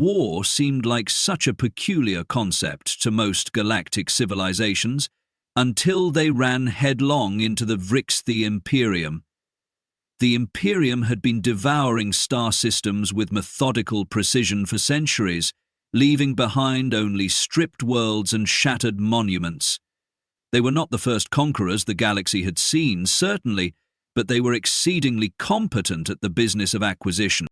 war seemed like such a peculiar concept to most galactic civilizations until they ran headlong into the Vrixthi Imperium. The Imperium had been devouring star systems with methodical precision for centuries, leaving behind only stripped worlds and shattered monuments. They were not the first conquerors the galaxy had seen, certainly, but they were exceedingly competent at the business of acquisition.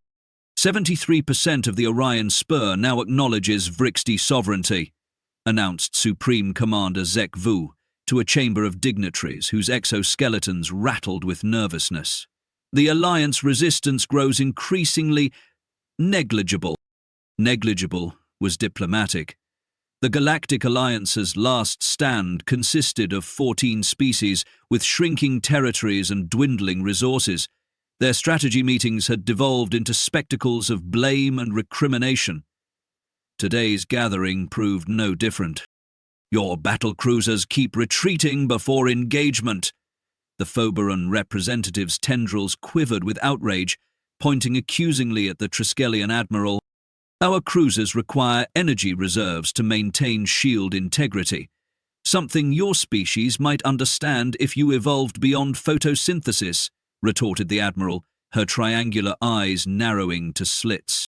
73% of the Orion Spur now acknowledges Vrixthi sovereignty, announced Supreme Commander Zek Vu to a chamber of dignitaries whose exoskeletons rattled with nervousness. The Alliance resistance grows increasingly negligible. Negligible was diplomatic. The Galactic Alliance's last stand consisted of 14 species with shrinking territories and dwindling resources. Their strategy meetings had devolved into spectacles of blame and recrimination. Today's gathering proved no different. Your battlecruisers keep retreating before engagement. The Phoberan representative's tendrils quivered with outrage, pointing accusingly at the Triskelion admiral. Our cruisers require energy reserves to maintain shield integrity, something your species might understand if you evolved beyond photosynthesis, retorted the admiral, her triangular eyes narrowing to slits.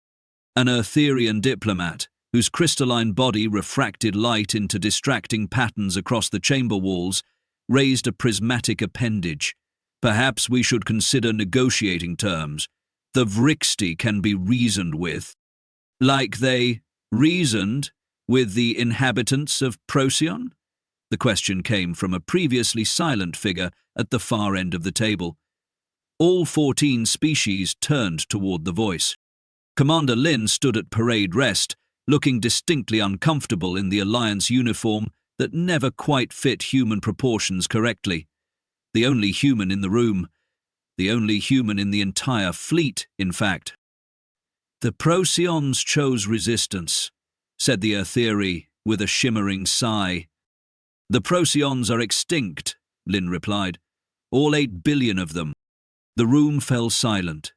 An Eartherian diplomat, whose crystalline body refracted light into distracting patterns across the chamber walls, raised a prismatic appendage. Perhaps we should consider negotiating terms. The Vrixthi can be reasoned with. Like they reasoned with the inhabitants of Procyon? The question came from a previously silent figure at the far end of the table. All 14 species turned toward the voice. Commander Lin stood at parade rest, looking distinctly uncomfortable in the Alliance uniform that never quite fit human proportions correctly. The only human in the room. The only human in the entire fleet, in fact. The Procyons chose resistance, said the Eartheri with a shimmering sigh. The Procyons are extinct, Lin replied. All 8 billion of them. The room fell silent.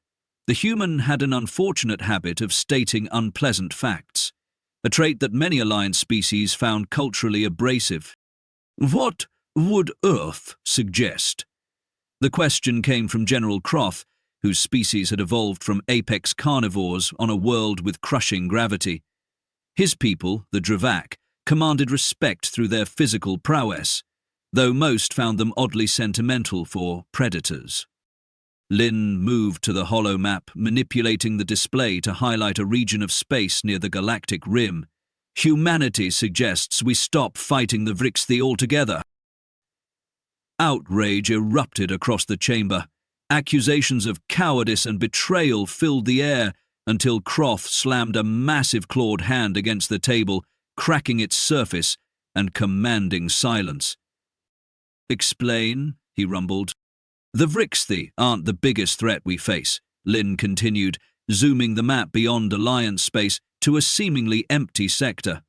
The human had an unfortunate habit of stating unpleasant facts, a trait that many Alliance species found culturally abrasive. What would Earth suggest? The question came from General Croth, whose species had evolved from apex carnivores on a world with crushing gravity. His people, the Dravak, commanded respect through their physical prowess, though most found them oddly sentimental for predators. Lin moved to the hollow map, manipulating the display to highlight a region of space near the galactic rim. Humanity suggests we stop fighting the Vrixthi altogether. Outrage erupted across the chamber. Accusations of cowardice and betrayal filled the air until Croth slammed a massive clawed hand against the table, cracking its surface and commanding silence. Explain, he rumbled. The Vrixthi aren't the biggest threat we face, Lin continued, zooming the map beyond Alliance space to a seemingly empty sector.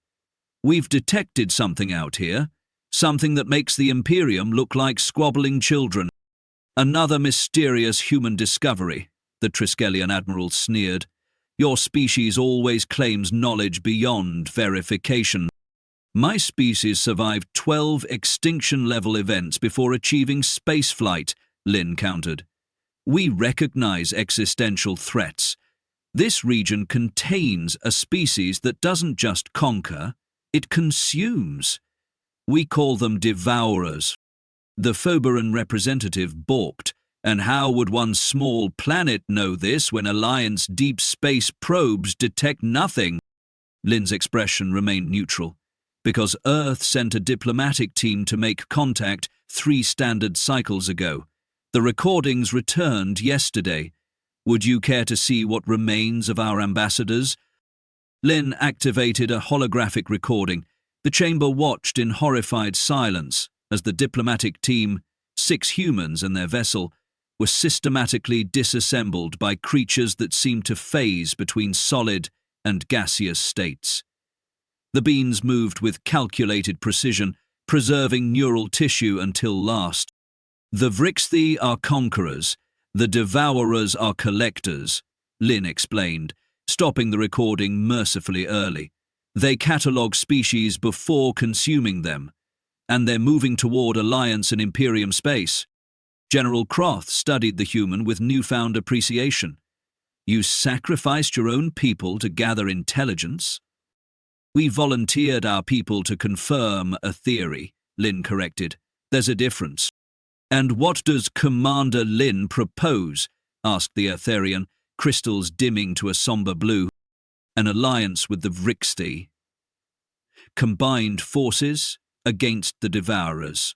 We've detected something out here, something that makes the Imperium look like squabbling children. Another mysterious human discovery, the Triskelion admiral sneered. Your species always claims knowledge beyond verification. My species survived 12 extinction-level events before achieving spaceflight, Lin countered. We recognize existential threats. This region contains a species that doesn't just conquer, it consumes. We call them devourers. The Phoberan representative balked. And how would one small planet know this when Alliance deep space probes detect nothing? Lin's expression remained neutral. Because Earth sent a diplomatic team to make contact 3 standard cycles ago. The recordings returned yesterday. Would you care to see what remains of our ambassadors? Lin activated a holographic recording. The chamber watched in horrified silence as the diplomatic team, 6 humans and their vessel, were systematically disassembled by creatures that seemed to phase between solid and gaseous states. The beings moved with calculated precision, preserving neural tissue until last. The Vrixthi are conquerors, the devourers are collectors, Lin explained, stopping the recording mercifully early. They catalogue species before consuming them, and they're moving toward Alliance and Imperium space. General Croth studied the human with newfound appreciation. You sacrificed your own people to gather intelligence? We volunteered our people to confirm a theory, Lin corrected. There's a difference. And what does Commander Lin propose? Asked the Eartharian, crystals dimming to a somber blue. An alliance with the Vrixthi. Combined forces against the Devourers.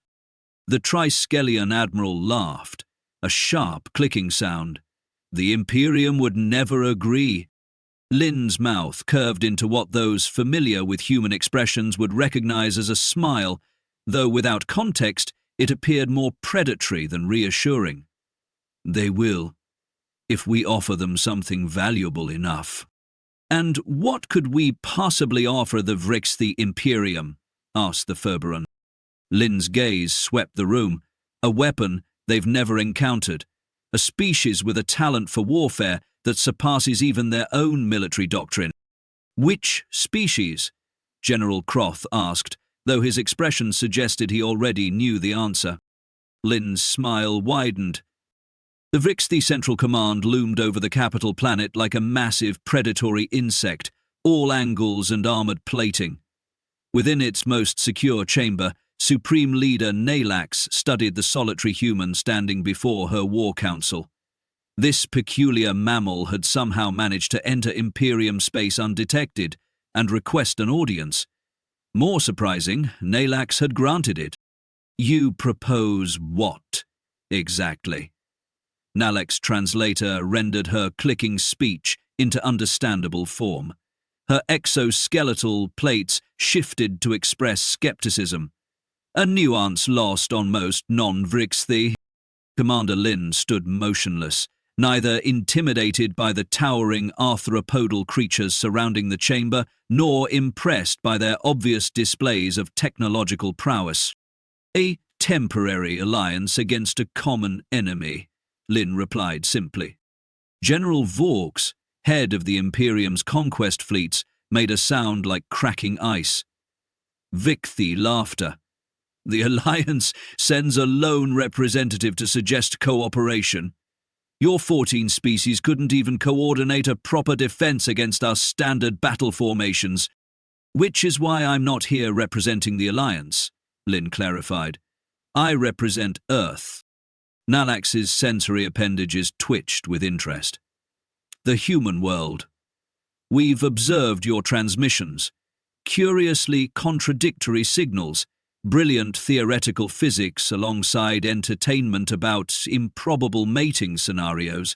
The Triskelion Admiral laughed, a sharp clicking sound. The Imperium would never agree. Lin's mouth curved into what those familiar with human expressions would recognize as a smile, though without context, it appeared more predatory than reassuring. They will, if we offer them something valuable enough. And what could we possibly offer the Vrixthi Imperium? Asked the Furberon. Lin's gaze swept the room. A weapon they've never encountered. A species with a talent for warfare that surpasses even their own military doctrine. Which species? General Croth asked, though his expression suggested he already knew the answer. Lin's smile widened. The Vrixthi Central Command loomed over the capital planet like a massive predatory insect, all angles and armored plating. Within its most secure chamber, Supreme Leader Nalax studied the solitary human standing before her war council. This peculiar mammal had somehow managed to enter Imperium space undetected and request an audience. More surprising, Nalax had granted it. You propose what, exactly? Nalax's translator rendered her clicking speech into understandable form. Her exoskeletal plates shifted to express skepticism, a nuance lost on most non-Vrixthi. Commander Lin stood motionless, neither intimidated by the towering arthropodal creatures surrounding the chamber, nor impressed by their obvious displays of technological prowess. A temporary alliance against a common enemy, Lin replied simply. General Vaux, head of the Imperium's conquest fleets, made a sound like cracking ice. Vrixthi laughter. The alliance sends a lone representative to suggest cooperation. Your 14 species couldn't even coordinate a proper defense against our standard battle formations. Which is why I'm not here representing the alliance, Lin clarified. I represent Earth. Nalax's sensory appendages twitched with interest. The human world. We've observed your transmissions. Curiously contradictory signals. Brilliant theoretical physics alongside entertainment about improbable mating scenarios.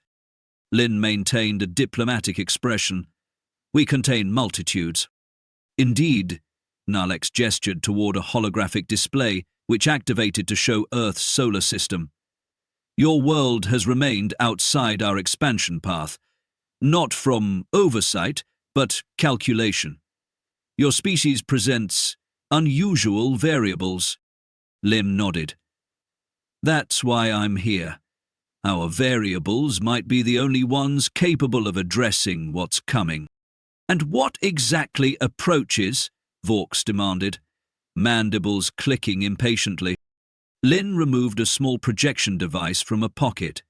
Lin maintained a diplomatic expression. We contain multitudes. Indeed, Nalax gestured toward a holographic display which activated to show Earth's solar system. Your world has remained outside our expansion path, not from oversight, but calculation. Your species presents unusual variables. Lim nodded. That's why I'm here. Our variables might be the only ones capable of addressing what's coming. And what exactly approaches? Vaux demanded, mandibles clicking impatiently. Lin removed a small projection device from a pocket.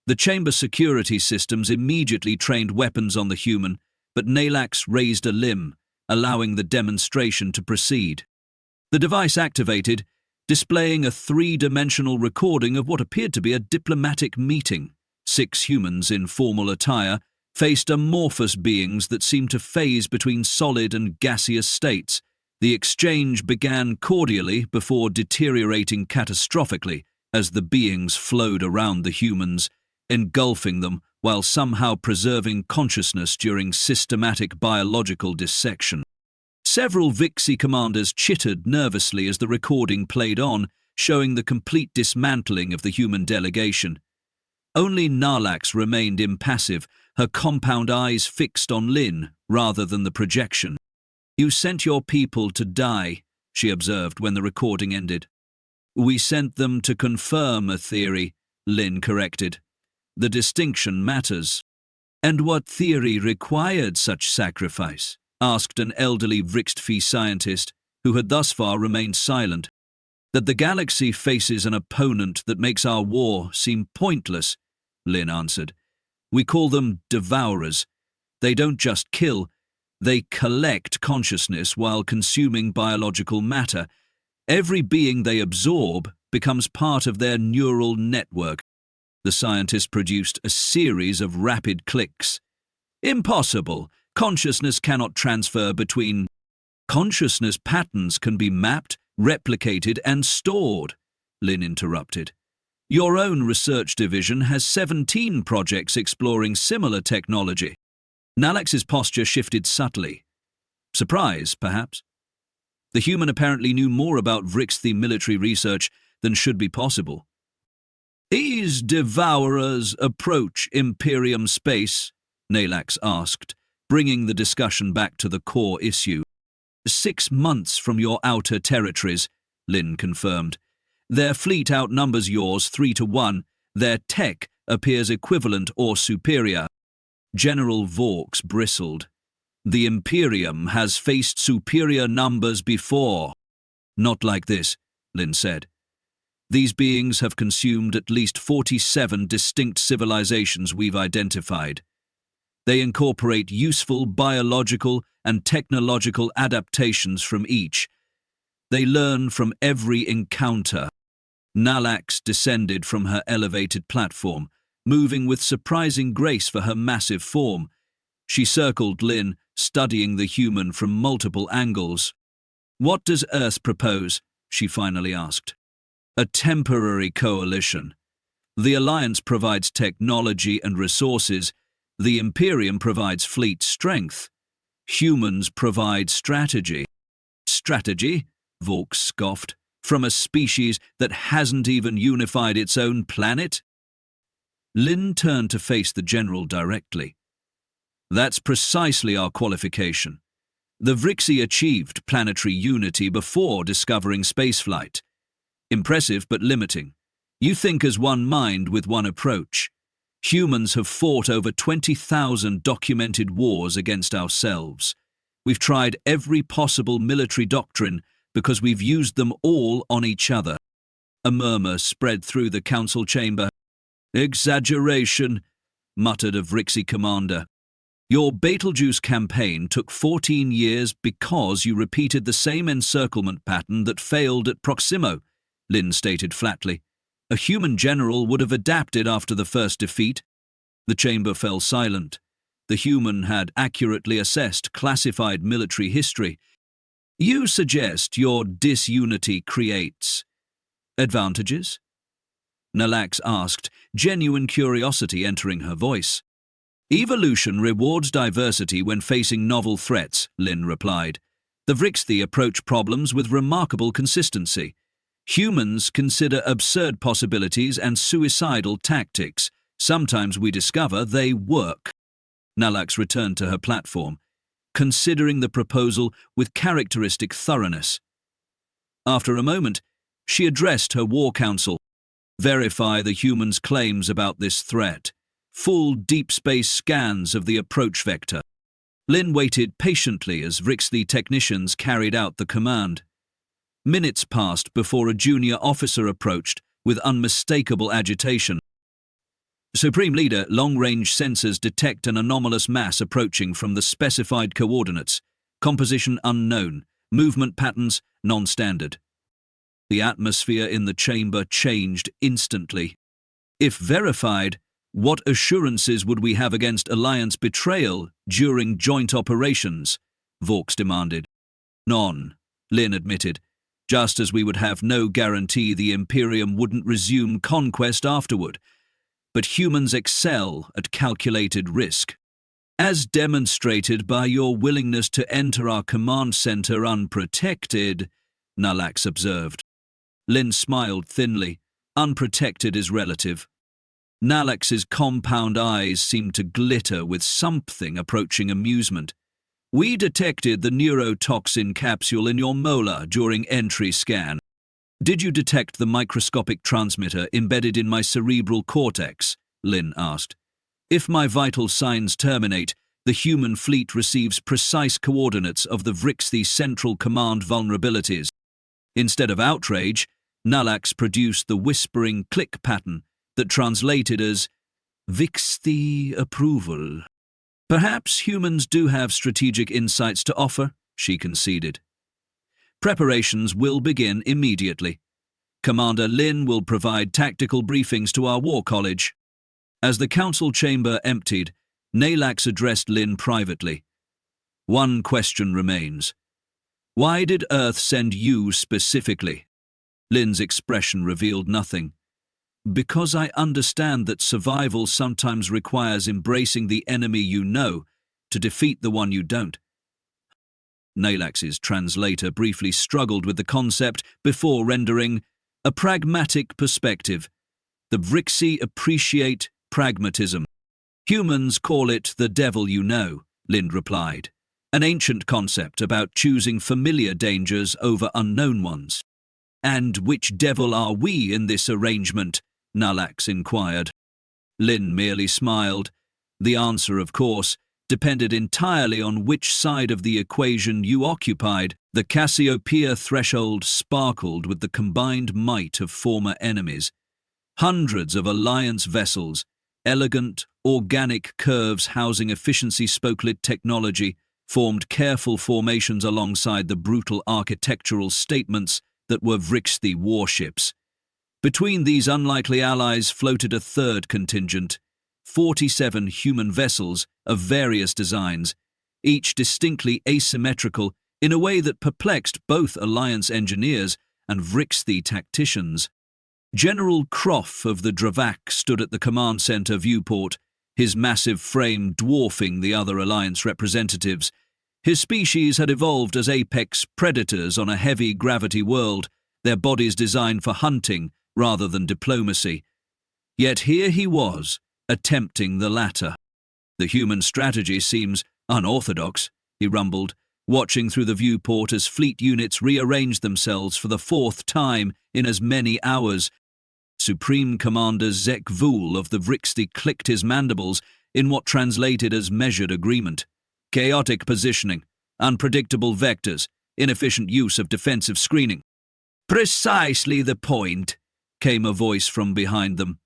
The chamber security systems immediately trained weapons on the human, but Nalax raised a limb, allowing the demonstration to proceed. The device activated, displaying a three-dimensional recording of what appeared to be a diplomatic meeting. 6 humans in formal attire faced amorphous beings that seemed to phase between solid and gaseous states. The exchange began cordially before deteriorating catastrophically as the beings flowed around the humans, engulfing them while somehow preserving consciousness during systematic biological dissection. Several Vrixthi commanders chittered nervously as the recording played on, showing the complete dismantling of the human delegation. Only Nalax remained impassive, her compound eyes fixed on Lin rather than the projection. You sent your people to die, she observed when the recording ended. We sent them to confirm a theory, Lin corrected. The distinction matters. And what theory required such sacrifice? Asked an elderly HFY scientist who had thus far remained silent. That the galaxy faces an opponent that makes our war seem pointless, Lin answered. We call them devourers. They don't just kill, they collect consciousness while consuming biological matter. Every being they absorb becomes part of their neural network. The scientist produced a series of rapid clicks. Impossible! Consciousness cannot transfer between. Consciousness patterns can be mapped, replicated, and stored, Lin interrupted. Your own research division has 17 projects exploring similar technology. Nalax's posture shifted subtly. Surprise, perhaps? The human apparently knew more about HFY military research than should be possible. These devourers approach Imperium space, Nalax asked, bringing the discussion back to the core issue. 6 months from your outer territories, Lin confirmed. Their fleet outnumbers yours 3-1. Their tech appears equivalent or superior. General Vaux bristled. The Imperium has faced superior numbers before. Not like this, Lin said. These beings have consumed at least 47 distinct civilizations we've identified. They incorporate useful biological and technological adaptations from each. They learn from every encounter. Nalax descended from her elevated platform, moving with surprising grace for her massive form. She circled Lin, studying the human from multiple angles. What does Earth propose? She finally asked. A temporary coalition. The Alliance provides technology and resources. The Imperium provides fleet strength. Humans provide strategy. Strategy? Vaux scoffed. From a species that hasn't even unified its own planet? Lin turned to face the general directly. That's precisely our qualification. The HFY achieved planetary unity before discovering spaceflight. Impressive but limiting. You think as one mind with one approach. Humans have fought over 20,000 documented wars against ourselves. We've tried every possible military doctrine because we've used them all on each other. A murmur spread through the council chamber. Exaggeration, muttered a HFY commander. Your Betelgeuse campaign took 14 years because you repeated the same encirclement pattern that failed at Proximo, Lin stated flatly. A human general would have adapted after the first defeat. The chamber fell silent. The human had accurately assessed classified military history. You suggest your disunity creates advantages? Nalax asked, genuine curiosity entering her voice. Evolution rewards diversity when facing novel threats, Lin replied. The HFY approach problems with remarkable consistency. Humans consider absurd possibilities and suicidal tactics. Sometimes we discover they work. Nalax returned to her platform, considering the proposal with characteristic thoroughness. After a moment, she addressed her war council. Verify the humans' claims about this threat. Full deep space scans of the approach vector. Lin waited patiently as HFY technicians carried out the command. Minutes passed before a junior officer approached with unmistakable agitation. Supreme Leader, long-range sensors detect an anomalous mass approaching from the specified coordinates. Composition unknown. Movement patterns non-standard. The atmosphere in the chamber changed instantly. If verified, what assurances would we have against Alliance betrayal during joint operations? Vaux demanded. None, Lin admitted. Just as we would have no guarantee the Imperium wouldn't resume conquest afterward. But humans excel at calculated risk. As demonstrated by your willingness to enter our command center unprotected, Nalax observed. Lin smiled thinly. Unprotected is relative. Nalax's compound eyes seemed to glitter with something approaching amusement. We detected the neurotoxin capsule in your molar during entry scan. Did you detect the microscopic transmitter embedded in my cerebral cortex? Lin asked. If my vital signs terminate, the human fleet receives precise coordinates of the Vrixthi Central Command vulnerabilities. Instead of outrage, Nalax produced the whispering click pattern that translated as Vrixthi approval. Perhaps humans do have strategic insights to offer, she conceded. Preparations will begin immediately. Commander Lin will provide tactical briefings to our War College. As the council chamber emptied, Nalax addressed Lin privately. One question remains. Why did Earth send you specifically? Lin's expression revealed nothing. Because I understand that survival sometimes requires embracing the enemy you know to defeat the one you don't. Nalax's translator briefly struggled with the concept before rendering a pragmatic perspective. The Vrixthi appreciate pragmatism. Humans call it the devil you know, Lind replied, an ancient concept about choosing familiar dangers over unknown ones. And which devil are we in this arrangement? Nalax inquired. Lin merely smiled. The answer, of course, depended entirely on which side of the equation you occupied. The Cassiopeia threshold sparkled with the combined might of former enemies. Hundreds of Alliance vessels, elegant, organic curves housing efficiency spokelet technology, formed careful formations alongside the brutal architectural statements that were Vrixthi warships. Between these unlikely allies floated a third contingent, 47 human vessels of various designs, each distinctly asymmetrical in a way that perplexed both Alliance engineers and Vrixthi tacticians. General Croft of the Dravak stood at the command center viewport, his massive frame dwarfing the other Alliance representatives. His species had evolved as apex predators on a heavy gravity world, their bodies designed for hunting rather than diplomacy. Yet here he was, attempting the latter. The human strategy seems unorthodox, he rumbled, watching through the viewport as fleet units rearranged themselves for the fourth time in as many hours. Supreme Commander Zek Vul of the Vrixthi clicked his mandibles in what translated as measured agreement. Chaotic positioning, unpredictable vectors, inefficient use of defensive screening. Precisely the point, came a voice from behind them.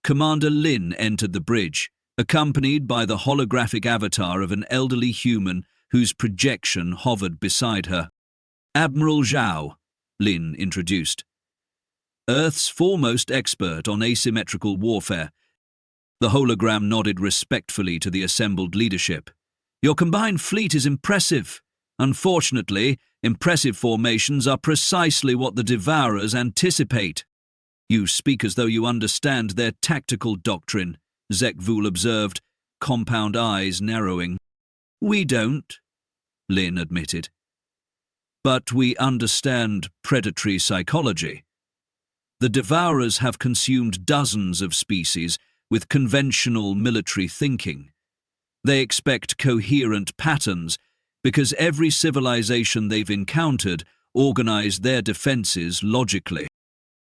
Commander Lin entered the bridge, accompanied by the holographic avatar of an elderly human whose projection hovered beside her. Admiral Zhao, Lin introduced. Earth's foremost expert on asymmetrical warfare. The hologram nodded respectfully to the assembled leadership. Your combined fleet is impressive. Unfortunately, impressive formations are precisely what the Devourers anticipate. You speak as though you understand their tactical doctrine, Zek Vul observed, compound eyes narrowing. We don't, Lin admitted. But we understand predatory psychology. The Devourers have consumed dozens of species with conventional military thinking. They expect coherent patterns because every civilization they've encountered organized their defenses logically.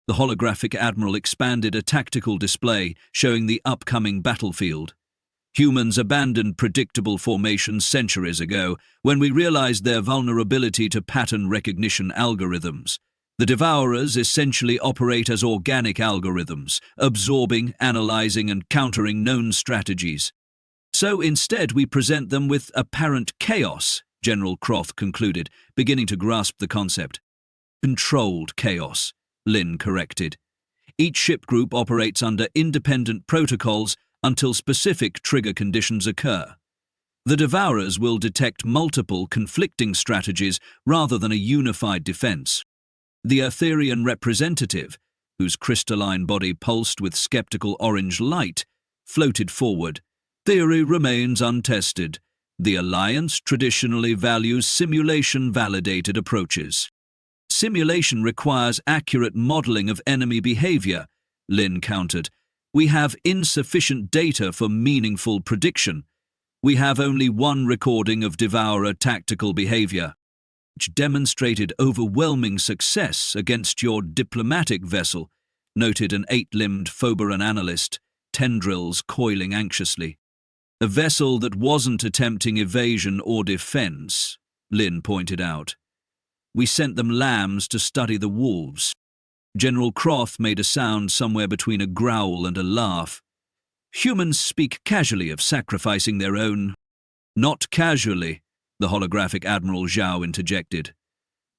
The holographic admiral expanded a tactical display showing the upcoming battlefield. Humans abandoned predictable formations centuries ago when we realized their vulnerability to pattern recognition algorithms. The Devourers essentially operate as organic algorithms, absorbing, analyzing, and countering known strategies. So instead we present them with apparent chaos, General Croft concluded, beginning to grasp the concept. Controlled chaos, Lin corrected. Each ship group operates under independent protocols until specific trigger conditions occur. The Devourers will detect multiple conflicting strategies rather than a unified defense. The Etherean representative, whose crystalline body pulsed with skeptical orange light, floated forward. Theory remains untested. The Alliance traditionally values simulation-validated approaches. Simulation requires accurate modeling of enemy behavior, Lin countered. We have insufficient data for meaningful prediction. We have only one recording of Devourer tactical behavior, which demonstrated overwhelming success against your diplomatic vessel, noted an 8-limbed Phoberan analyst, tendrils coiling anxiously. A vessel that wasn't attempting evasion or defense, Lin pointed out. We sent them lambs to study the wolves. General Krath made a sound somewhere between a growl and a laugh. Humans speak casually of sacrificing their own. Not casually, the holographic Admiral Zhao interjected.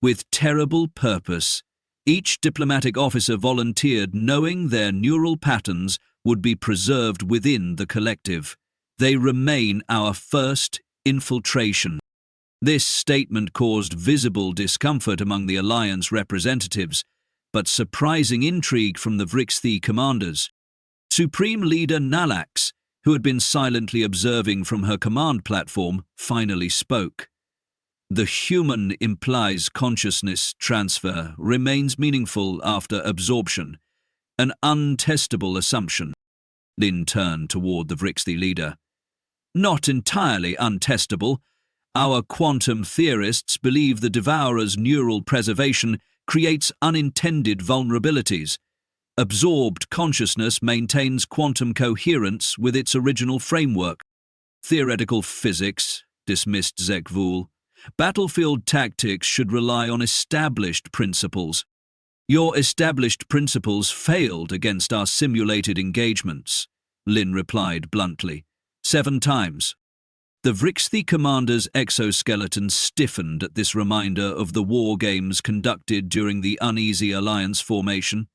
With terrible purpose, each diplomatic officer volunteered knowing their neural patterns would be preserved within the collective. They remain our first infiltration. This statement caused visible discomfort among the Alliance representatives, but surprising intrigue from the Vrixthi commanders. Supreme Leader Nalax, who had been silently observing from her command platform, finally spoke. The human implies consciousness transfer remains meaningful after absorption, an untestable assumption. Lin turned toward the Vrixthi leader. Not entirely untestable. Our quantum theorists believe the Devourer's neural preservation creates unintended vulnerabilities. Absorbed consciousness maintains quantum coherence with its original framework. Theoretical physics, dismissed Zekvul. Battlefield tactics should rely on established principles. Your established principles failed against our simulated engagements, Lin replied bluntly. 7 times. The Vrixthi commander's exoskeleton stiffened at this reminder of the war games conducted during the uneasy alliance formation.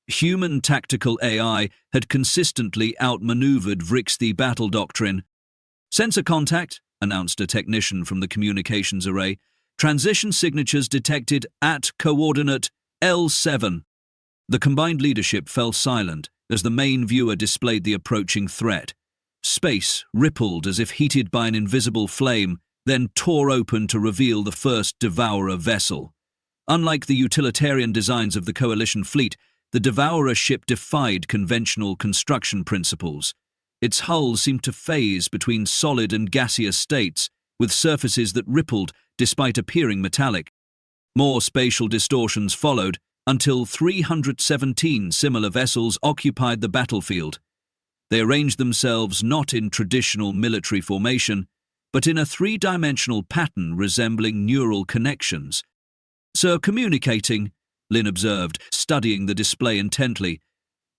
Human tactical AI had consistently outmaneuvered Vrixthi battle doctrine. Sensor contact, announced a technician from the communications array. Transition signatures detected at coordinate L7. The combined leadership fell silent as the main viewer displayed the approaching threat. Space rippled as if heated by an invisible flame, then tore open to reveal the first Devourer vessel. Unlike the utilitarian designs of the Coalition fleet, the Devourer ship defied conventional construction principles. Its hull seemed to phase between solid and gaseous states, with surfaces that rippled despite appearing metallic. More spatial distortions followed, until 317 similar vessels occupied the battlefield. They arranged themselves not in traditional military formation, but in a 3-dimensional pattern resembling neural connections. "Sir, communicating," Lin observed, studying the display intently,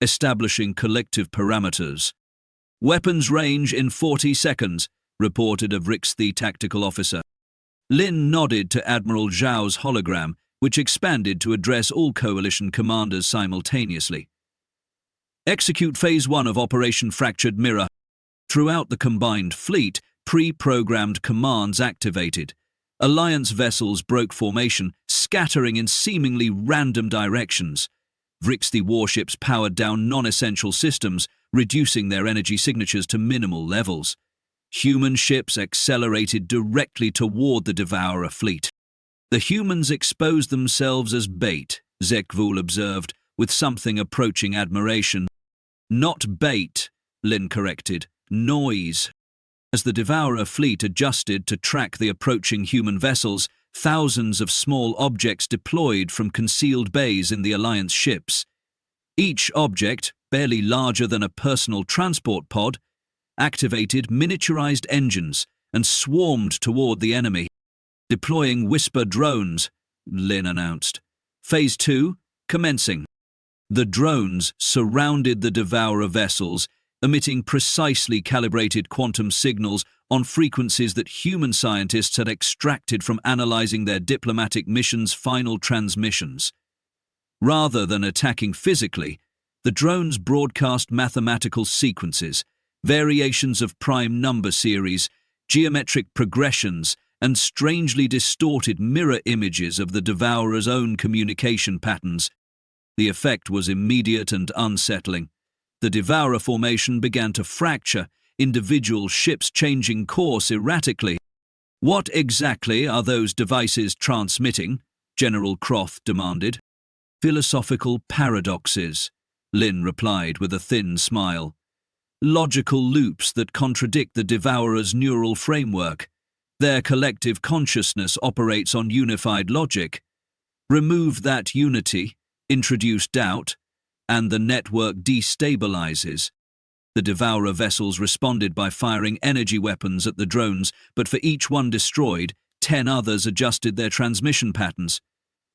establishing collective parameters. "Weapons range in 40 seconds, reported a Vrixthi tactical officer. Lin nodded to Admiral Zhao's hologram, which expanded to address all Coalition commanders simultaneously. Execute Phase 1 of Operation Fractured Mirror. Throughout the combined fleet, pre-programmed commands activated. Alliance vessels broke formation, scattering in seemingly random directions. Vrixthi warships powered down non-essential systems, reducing their energy signatures to minimal levels. Human ships accelerated directly toward the Devourer fleet. The humans exposed themselves as bait, Zekvul observed, with something approaching admiration. "Not bait," Lin corrected, "noise." As the Devourer fleet adjusted to track the approaching human vessels, thousands of small objects deployed from concealed bays in the Alliance ships. Each object, barely larger than a personal transport pod, activated miniaturized engines and swarmed toward the enemy. "Deploying Whisper drones," Lin announced. "Phase 2, commencing." The drones surrounded the Devourer vessels, emitting precisely calibrated quantum signals on frequencies that human scientists had extracted from analyzing their diplomatic mission's final transmissions. Rather than attacking physically, the drones broadcast mathematical sequences, variations of prime number series, geometric progressions, and strangely distorted mirror images of the Devourer's own communication patterns. The effect was immediate and unsettling. The Devourer formation began to fracture, individual ships changing course erratically. "What exactly are those devices transmitting?" General Krath demanded. "Philosophical paradoxes," Lin replied with a thin smile. "Logical loops that contradict the Devourer's neural framework. Their collective consciousness operates on unified logic. Remove that unity, introduce doubt, and the network destabilizes. The Devourer vessels responded by firing energy weapons at the drones, but for each one destroyed, 10 others adjusted their transmission patterns.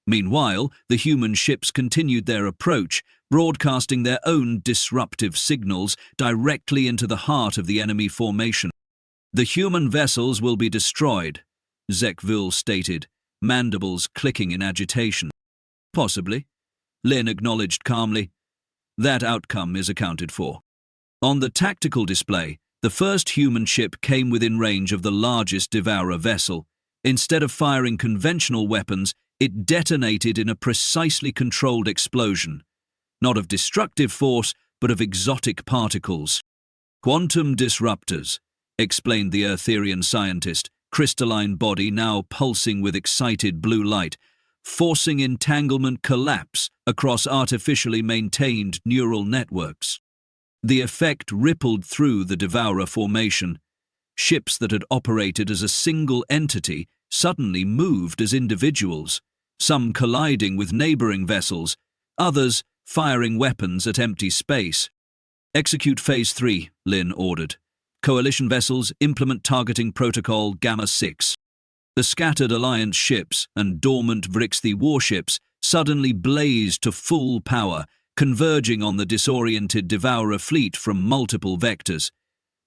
Meanwhile, the human ships continued their approach, broadcasting their own disruptive signals directly into the heart of the enemy formation. "The human vessels will be destroyed," Zekvul stated, mandibles clicking in agitation. "Possibly," Lin acknowledged calmly. "That outcome is accounted for." On the tactical display, the first human ship came within range of the largest Devourer vessel. Instead of firing conventional weapons, it detonated in a precisely controlled explosion, not of destructive force, but of exotic particles. "Quantum disruptors," explained the Eartherian scientist, crystalline body now pulsing with excited blue light, forcing entanglement collapse across artificially maintained neural networks. The effect rippled through the Devourer formation. Ships that had operated as a single entity suddenly moved as individuals, some colliding with neighboring vessels, others firing weapons at empty space. "Execute Phase 3, Lin ordered. "Coalition vessels implement targeting protocol Gamma 6. The scattered Alliance ships and dormant Vrixthi warships suddenly blazed to full power, converging on the disoriented Devourer fleet from multiple vectors.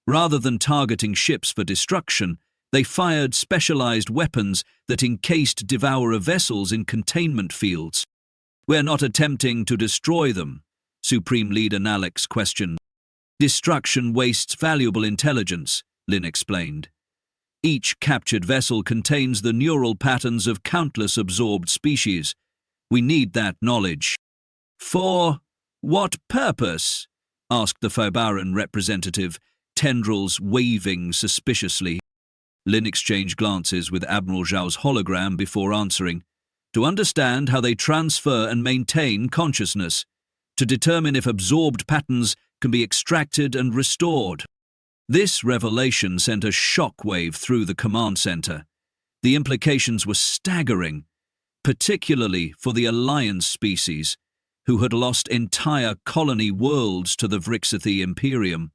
Rather than targeting ships for destruction, they fired specialized weapons that encased Devourer vessels in containment fields. "We're not attempting to destroy them," Supreme Leader Nalex questioned. "Destruction wastes valuable intelligence," Lin explained. "Each captured vessel contains the neural patterns of countless absorbed species. We need that knowledge." "For what purpose?" asked the Fabaran representative, tendrils waving suspiciously. Lin exchanged glances with Admiral Zhao's hologram before answering. "To understand how they transfer and maintain consciousness, to determine if absorbed patterns can be extracted and restored." This revelation sent a shockwave through the command center. The implications were staggering, particularly for the Alliance species, who had lost entire colony worlds to the Vrixthi Imperium.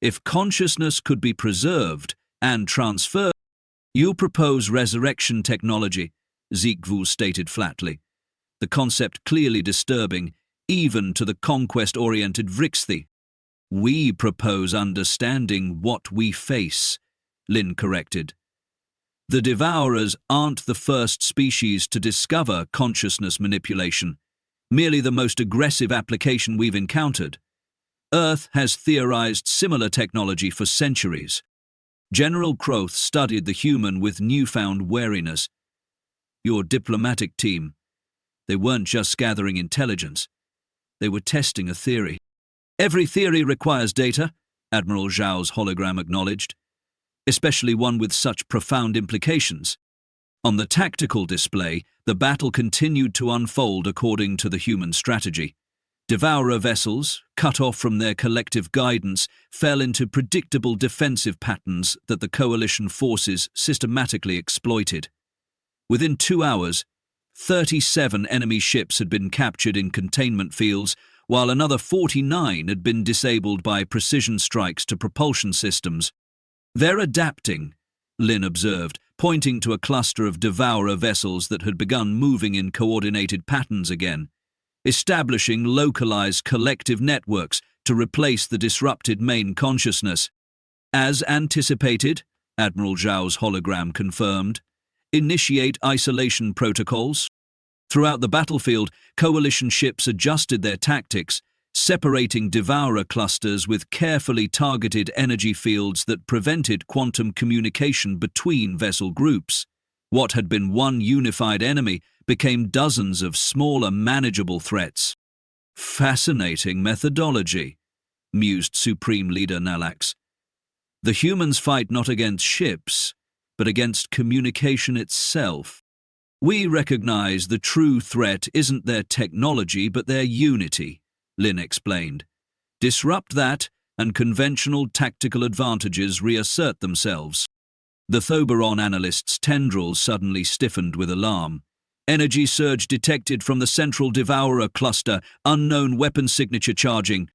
If consciousness could be preserved and transferred, "You propose resurrection technology," Zekvul stated flatly, the concept clearly disturbing, even to the conquest-oriented Vrixthi. "We propose understanding what we face," Lin corrected. "The Devourers aren't the first species to discover consciousness manipulation, merely the most aggressive application we've encountered. Earth has theorized similar technology for centuries. General Kroth studied the human with newfound wariness. Your diplomatic team, they weren't just gathering intelligence, they were testing a theory." "Every theory requires data," Admiral Zhao's hologram acknowledged, "especially one with such profound implications." On the tactical display, the battle continued to unfold according to the human strategy. Devourer vessels, cut off from their collective guidance, fell into predictable defensive patterns that the coalition forces systematically exploited. Within 2 hours, 37 enemy ships had been captured in containment fields, while another 49 had been disabled by precision strikes to propulsion systems. "They're adapting," Lin observed, pointing to a cluster of Devourer vessels that had begun moving in coordinated patterns again, establishing localized collective networks to replace the disrupted main consciousness. "As anticipated," Admiral Zhao's hologram confirmed, "initiate isolation protocols." Throughout the battlefield, coalition ships adjusted their tactics, separating Devourer clusters with carefully targeted energy fields that prevented quantum communication between vessel groups. What had been one unified enemy became dozens of smaller, manageable threats. "Fascinating methodology," mused Supreme Leader Nalax. "The humans fight not against ships, but against communication itself. We recognize the true threat isn't their technology, but their unity," Lin explained. "Disrupt that, and conventional tactical advantages reassert themselves." The Thoberon analyst's tendrils suddenly stiffened with alarm. "Energy surge detected from the central Devourer cluster, unknown weapon signature charging."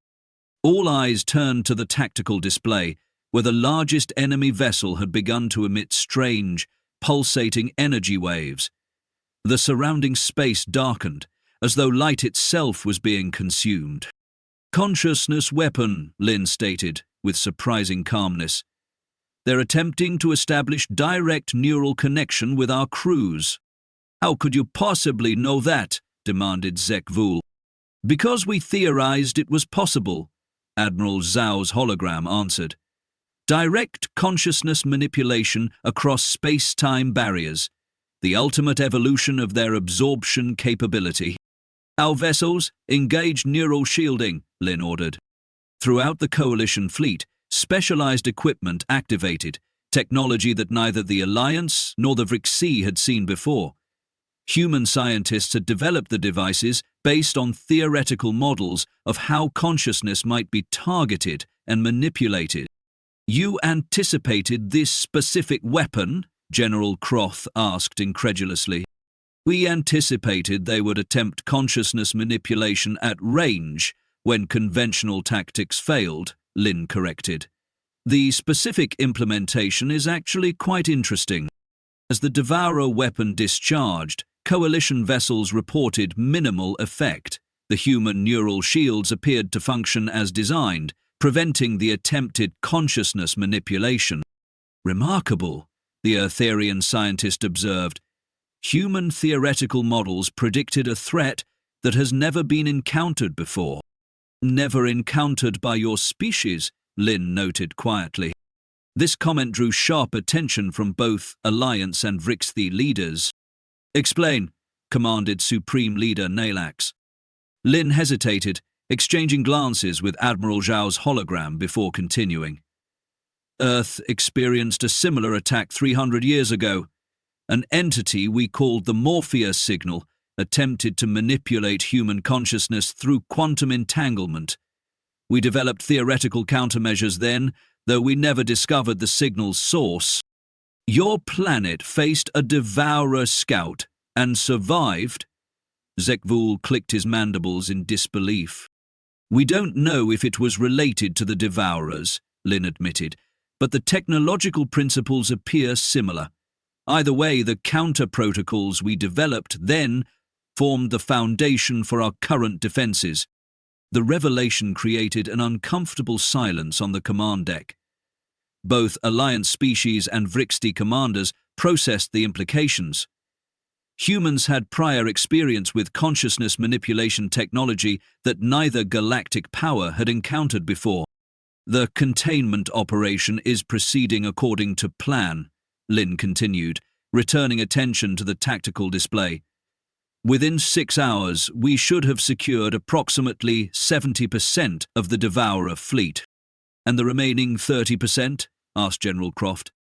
All eyes turned to the tactical display, where the largest enemy vessel had begun to emit strange, pulsating energy waves. The surrounding space darkened, as though light itself was being consumed. "Consciousness weapon," Lin stated, with surprising calmness. "They're attempting to establish direct neural connection with our crews." "How could you possibly know that?" demanded Zek Vul. "Because we theorized it was possible," Admiral Zhao's hologram answered. "Direct consciousness manipulation across space-time barriers, the ultimate evolution of their absorption capability." "Our vessels, engage neural shielding," Lin ordered. Throughout the Coalition fleet, specialized equipment activated, technology that neither the Alliance nor the Vrixi had seen before. Human scientists had developed the devices based on theoretical models of how consciousness might be targeted and manipulated. "You anticipated this specific weapon?" General Croth asked incredulously. "We anticipated they would attempt consciousness manipulation at range when conventional tactics failed," Lin corrected. "The specific implementation is actually quite interesting. As the Devourer weapon discharged, Coalition vessels reported minimal effect. The human neural shields appeared to function as designed, preventing the attempted consciousness manipulation." "Remarkable," the Eartharian scientist observed. "Human theoretical models predicted a threat that has never been encountered before." "Never encountered by your species," Lin noted quietly. This comment drew sharp attention from both Alliance and Vrixi leaders. "Explain," commanded Supreme Leader Nalax. Lin hesitated, exchanging glances with Admiral Zhao's hologram before continuing. "Earth experienced a similar attack 300 years ago. An entity we called the Morpheus signal attempted to manipulate human consciousness through quantum entanglement. We developed theoretical countermeasures then, though we never discovered the signal's source." "Your planet faced a Devourer scout and survived?" Zek Vul clicked his mandibles in disbelief. "We don't know if it was related to the Devourers," Lin admitted, "but the technological principles appear similar. Either way, the counter-protocols we developed then formed the foundation for our current defenses." The revelation created an uncomfortable silence on the command deck. Both Alliance species and Vrixi commanders processed the implications. Humans had prior experience with consciousness manipulation technology that neither galactic power had encountered before. "The containment operation is proceeding according to plan," Lin continued, returning attention to the tactical display. "Within 6 hours, we should have secured approximately 70% of the Devourer fleet." "And the remaining 30%? asked General Croft.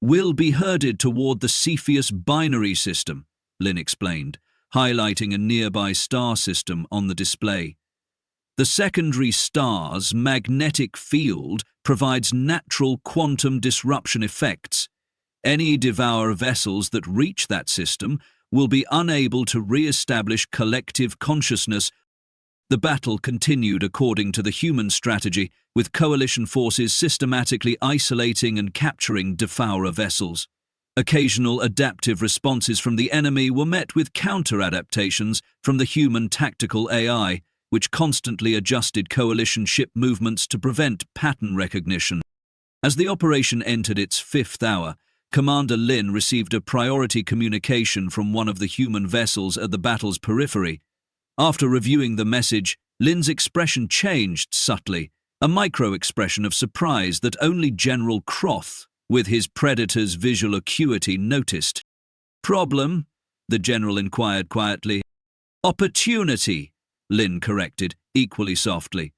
"Will be herded toward the Cepheus binary system," Lin explained, highlighting a nearby star system on the display. "The secondary star's magnetic field provides natural quantum disruption effects. Any Devourer vessels that reach that system will be unable to re-establish collective consciousness." The battle continued according to the human strategy, with Coalition forces systematically isolating and capturing Devourer vessels. Occasional adaptive responses from the enemy were met with counter-adaptations from the human tactical AI, which constantly adjusted Coalition ship movements to prevent pattern recognition. As the operation entered its 5th hour, Commander Lin received a priority communication from one of the human vessels at the battle's periphery. After reviewing the message, Lin's expression changed subtly, a micro-expression of surprise that only General Croth, with his predator's visual acuity, noticed. "Problem?" the general inquired quietly. "Opportunity," Lin corrected, equally softly.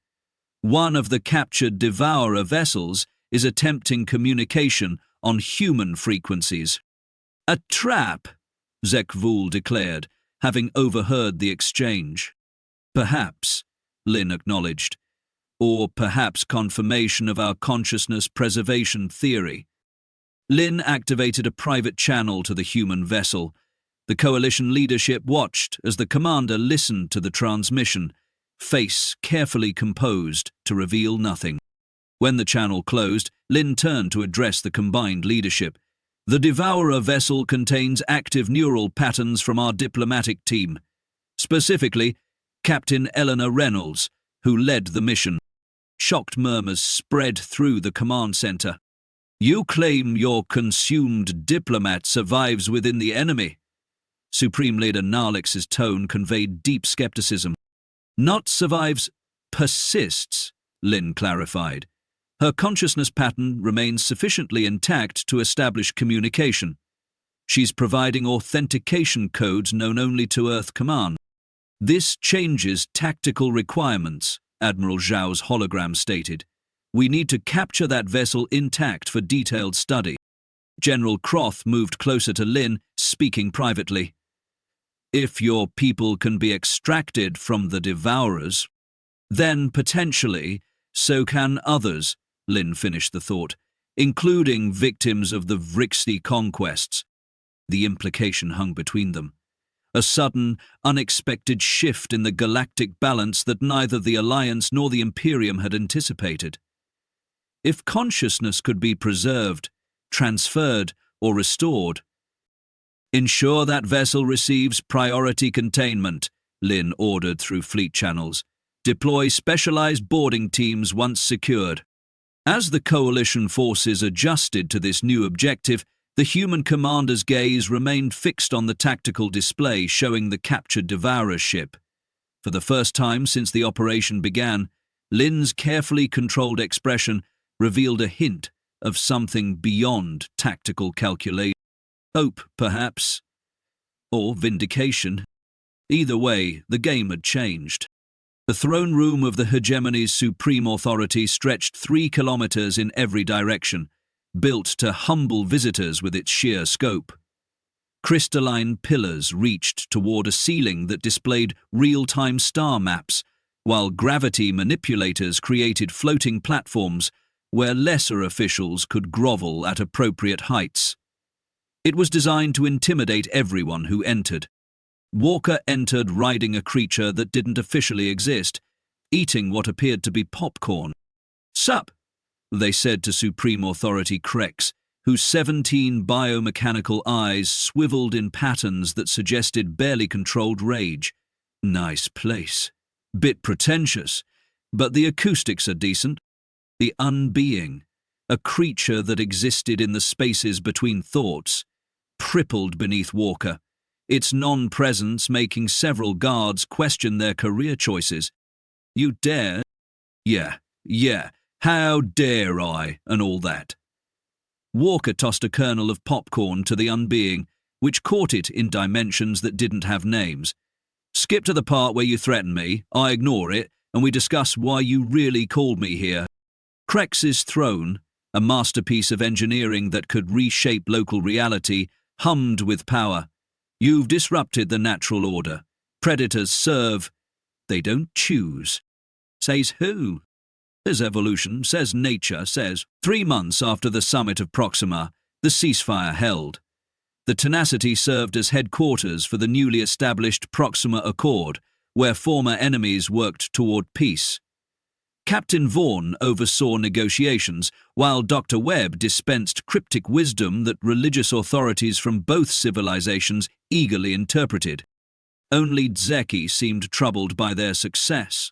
"One of the captured Devourer vessels is attempting communication on human frequencies." "A trap," Zek Vul declared, having overheard the exchange. "Perhaps," Lin acknowledged, "or perhaps confirmation of our consciousness preservation theory." Lin activated a private channel to the human vessel. The Coalition leadership watched as the commander listened to the transmission, face carefully composed to reveal nothing. When the channel closed, Lin turned to address the combined leadership. The Devourer vessel contains active neural patterns from our diplomatic team, specifically Captain Eleanor Reynolds, who led the mission. Shocked murmurs spread through the command center. You claim your consumed diplomat survives within the enemy? Supreme Leader Nalix's tone conveyed deep skepticism. Not survives, persists, Lin clarified. Her consciousness pattern remains sufficiently intact to establish communication. She's providing authentication codes known only to Earth Command. This changes tactical requirements, Admiral Zhao's hologram stated. We need to capture that vessel intact for detailed study. General Croth moved closer to Lin, speaking privately. If your people can be extracted from the Devourers, then potentially so can others, Lin finished the thought, including victims of the Vrixti conquests. The implication hung between them. A sudden, unexpected shift in the galactic balance that neither the Alliance nor the Imperium had anticipated. If consciousness could be preserved, transferred, or restored, ensure that vessel receives priority containment, Lin ordered through fleet channels. Deploy specialized boarding teams once secured. As the coalition forces adjusted to this new objective, the human commander's gaze remained fixed on the tactical display showing the captured Devourer ship. For the first time since the operation began, Lin's carefully controlled expression revealed a hint of something beyond tactical calculation. Hope, perhaps, or vindication. Either way, the game had changed. The throne room of the hegemony's supreme authority stretched 3 kilometers in every direction, built to humble visitors with its sheer scope. Crystalline pillars reached toward a ceiling that displayed real-time star maps, while gravity manipulators created floating platforms where lesser officials could grovel at appropriate heights. It was designed to intimidate everyone who entered. Walker entered riding a creature that didn't officially exist, eating what appeared to be popcorn. Sup, they said to Supreme Authority Krex, whose 17 biomechanical eyes swiveled in patterns that suggested barely controlled rage. Nice place. Bit pretentious, but the acoustics are decent. The unbeing, a creature that existed in the spaces between thoughts, prippled beneath Walker, its non-presence making several guards question their career choices. You dare? Yeah, how dare I, and all that. Walker tossed a kernel of popcorn to the unbeing, which caught it in dimensions that didn't have names. Skip to the part where you threaten me, I ignore it, and we discuss why you really called me here. Krex's throne, a masterpiece of engineering that could reshape local reality, hummed with power. You've disrupted the natural order. Predators serve. They don't choose. Says who? Says evolution, says nature, says 3 months after the summit of Proxima, the ceasefire held. The Tenacity served as headquarters for the newly established Proxima Accord, where former enemies worked toward peace. Captain Vaughn oversaw negotiations, while Dr. Webb dispensed cryptic wisdom that religious authorities from both civilizations eagerly interpreted. Only Zeki seemed troubled by their success.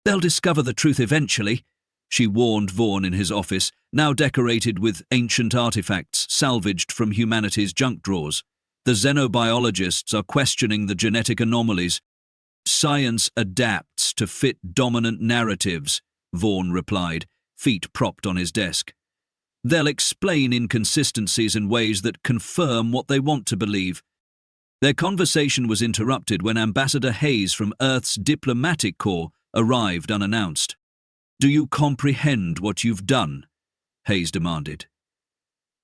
They'll discover the truth eventually, she warned Vaughn in his office, now decorated with ancient artifacts salvaged from humanity's junk drawers. The xenobiologists are questioning the genetic anomalies. Science adapts to fit dominant narratives, Vaughn replied, feet propped on his desk. They'll explain inconsistencies in ways that confirm what they want to believe. Their conversation was interrupted when Ambassador Hayes from Earth's diplomatic corps arrived unannounced. Do you comprehend what you've done? Hayes demanded.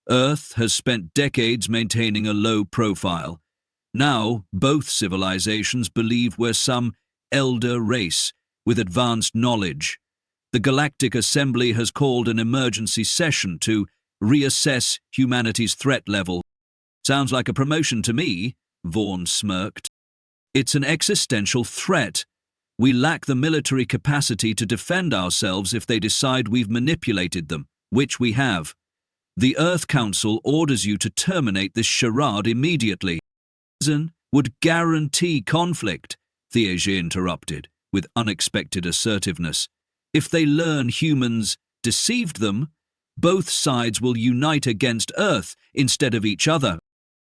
Earth has spent decades maintaining a low profile. Now, both civilizations believe we're some elder race with advanced knowledge. The Galactic Assembly has called an emergency session to reassess humanity's threat level. Sounds like a promotion to me, Vaughn smirked. It's an existential threat. We lack the military capacity to defend ourselves if they decide we've manipulated them, which we have. The Earth Council orders you to terminate this charade immediately. Reason would guarantee conflict, Thiege interrupted, with unexpected assertiveness. If they learn humans deceived them, both sides will unite against Earth instead of each other.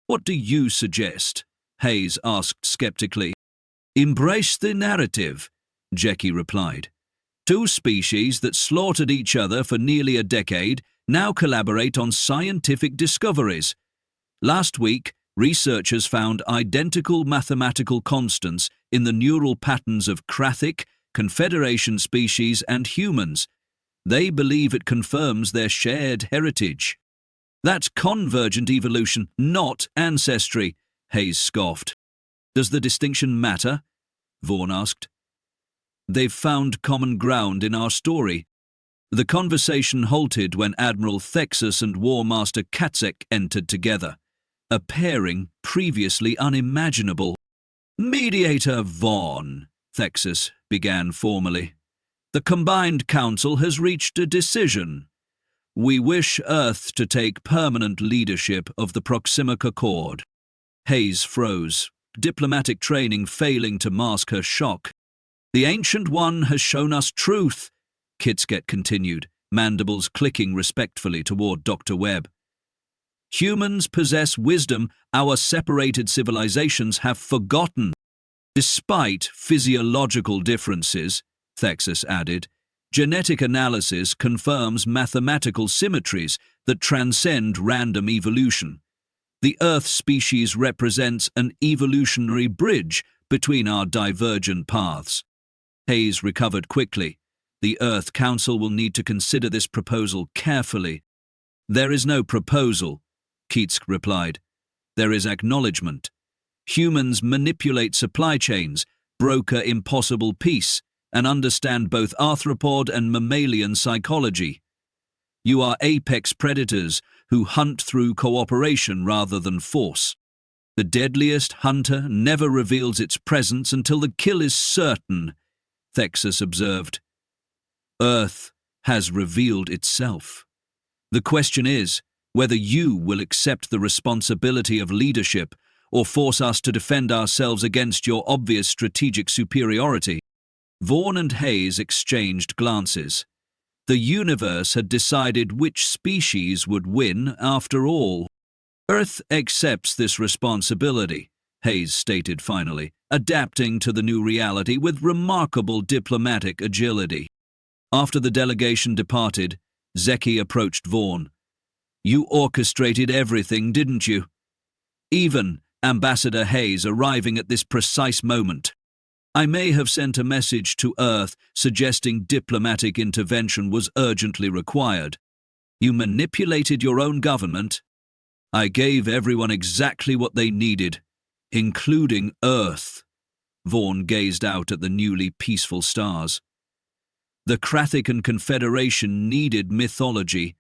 What do you suggest? Hayes asked skeptically. Embrace the narrative, Jecki replied. Two species that slaughtered each other for nearly a decade now collaborate on scientific discoveries. Last week, researchers found identical mathematical constants in the neural patterns of Krathik, Confederation species and humans. They believe it confirms their shared heritage. That's convergent evolution, not ancestry, Hayes scoffed. Does the distinction matter? Vaughan asked. They've found common ground in our story. The conversation halted when Admiral Thexus and War Master Katzek entered together, a pairing previously unimaginable. Mediator Vaughan, Thexus began formally. The Combined Council has reached a decision. We wish Earth to take permanent leadership of the Proxima Accord. Hayes froze, diplomatic training failing to mask her shock. The Ancient One has shown us truth, Kitzket continued, mandibles clicking respectfully toward Dr. Webb. Humans possess wisdom our separated civilizations have forgotten. Despite physiological differences, Thexus added, genetic analysis confirms mathematical symmetries that transcend random evolution. The Earth species represents an evolutionary bridge between our divergent paths. Hayes recovered quickly. The Earth Council will need to consider this proposal carefully. There is no proposal, Keats replied. There is acknowledgement. Humans manipulate supply chains, broker impossible peace, and understand both arthropod and mammalian psychology. You are apex predators who hunt through cooperation rather than force. The deadliest hunter never reveals its presence until the kill is certain, Thexus observed. Earth has revealed itself. The question is whether you will accept the responsibility of leadership or force us to defend ourselves against your obvious strategic superiority. Vaughan and Hayes exchanged glances. The universe had decided which species would win after all. Earth accepts this responsibility, Hayes stated finally, adapting to the new reality with remarkable diplomatic agility. After the delegation departed, Jecki approached Vaughan. You orchestrated everything, didn't you? Even Ambassador Hayes arriving at this precise moment. I may have sent a message to Earth suggesting diplomatic intervention was urgently required. You manipulated your own government. I gave everyone exactly what they needed, including Earth. Vaughan gazed out at the newly peaceful stars. The Krathik and Confederation needed mythology.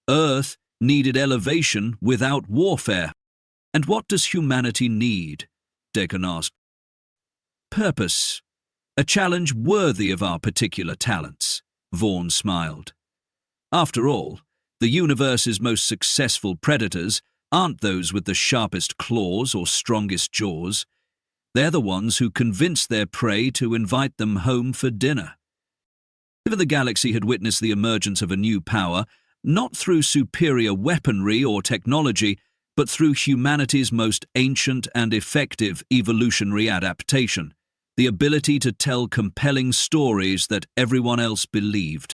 Earth needed elevation without warfare. And what does humanity need? Deacon asked. Purpose. A challenge worthy of our particular talents, Vaughan smiled. After all, the universe's most successful predators aren't those with the sharpest claws or strongest jaws. They're the ones who convince their prey to invite them home for dinner. Even the galaxy had witnessed the emergence of a new power, not through superior weaponry or technology, but through humanity's most ancient and effective evolutionary adaptation, the ability to tell compelling stories that everyone else believed.